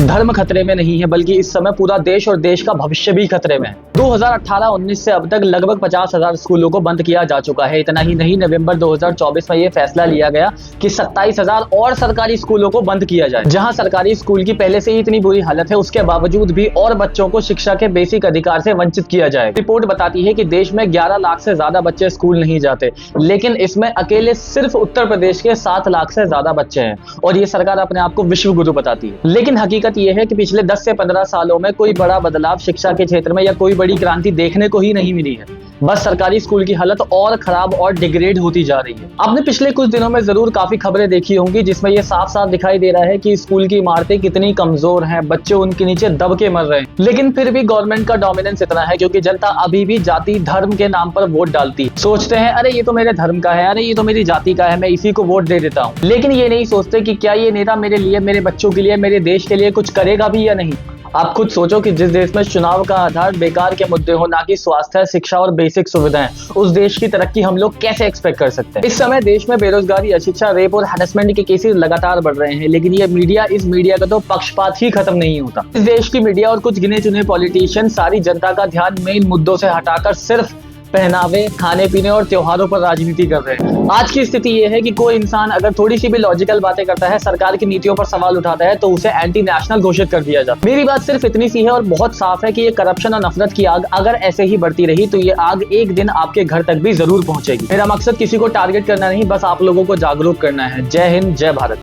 धर्म खतरे में नहीं है, बल्कि इस समय पूरा देश और देश का भविष्य भी खतरे में है। 2018-19 से अब तक लगभग 50,000 स्कूलों को बंद किया जा चुका है। इतना ही नहीं, नवंबर 2024 में यह फैसला लिया गया कि 27,000 और सरकारी स्कूलों को बंद किया जाए। जहां सरकारी स्कूल की पहले से ही इतनी बुरी हालत है, उसके बावजूद भी और बच्चों को शिक्षा के बेसिक अधिकार से वंचित किया जाए। रिपोर्ट बताती है कि देश में 11 लाख से ज्यादा बच्चे स्कूल नहीं जाते, लेकिन इसमें अकेले सिर्फ उत्तर प्रदेश के 7 लाख से ज्यादा बच्चे हैं और ये सरकार अपने आप को विश्व गुरु बताती है। लेकिन हकीकत यह है कि पिछले 10 से 15 सालों में कोई बड़ा बदलाव शिक्षा के क्षेत्र में या कोई बड़ी क्रांति देखने को ही नहीं मिली है। बस सरकारी स्कूल की हालत और खराब और डिग्रेड होती जा रही है। आपने पिछले कुछ दिनों में जरूर काफी खबरें देखी होंगी जिसमें यह साफ साफ दिखाई दे रहा है कि स्कूल की इमारतें कितनी कमजोर हैं, बच्चे उनके नीचे दब के मर रहे हैं। लेकिन फिर भी गवर्नमेंट का डोमिनेंस इतना है क्योंकि जनता अभी भी जाति धर्म के नाम पर वोट डालती है। सोचते हैं अरे ये तो मेरे धर्म का है, अरे ये तो मेरी जाति का है, मैं इसी को वोट दे देता हूँ। लेकिन ये नहीं सोचते कि क्या ये नेता मेरे लिए, मेरे बच्चों के लिए, मेरे देश के लिए कुछ करेगा भी या नहीं। आप खुद सोचो कि जिस देश में चुनाव का आधार बेकार के मुद्दे हो, ना कि स्वास्थ्य, शिक्षा और बेसिक सुविधाएं, उस देश की तरक्की हम लोग कैसे एक्सपेक्ट कर सकते हैं। इस समय देश में बेरोजगारी, अशिक्षा, रेप और हैरेसमेंट के केसेस लगातार बढ़ रहे हैं, लेकिन ये इस मीडिया का तो पक्षपात ही खत्म नहीं होता। इस देश की मीडिया और कुछ गिने चुने पॉलिटिशियन सारी जनता का ध्यान मेन मुद्दों से हटाकर सिर्फ पहनावे, खाने पीने और त्योहारों पर राजनीति कर रहे हैं। आज की स्थिति यह है कि कोई इंसान अगर थोड़ी सी भी लॉजिकल बातें करता है, सरकार की नीतियों पर सवाल उठाता है, तो उसे एंटी नेशनल घोषित कर दिया जाता है। मेरी बात सिर्फ इतनी सी है और बहुत साफ है कि ये करप्शन और नफरत की आग अगर ऐसे ही बढ़ती रही तो ये आग एक दिन आपके घर तक भी जरूर पहुंचेगी। मेरा मकसद किसी को टारगेट करना नहीं, बस आप लोगों को जागरूक करना है। जय हिंद, जय भारत।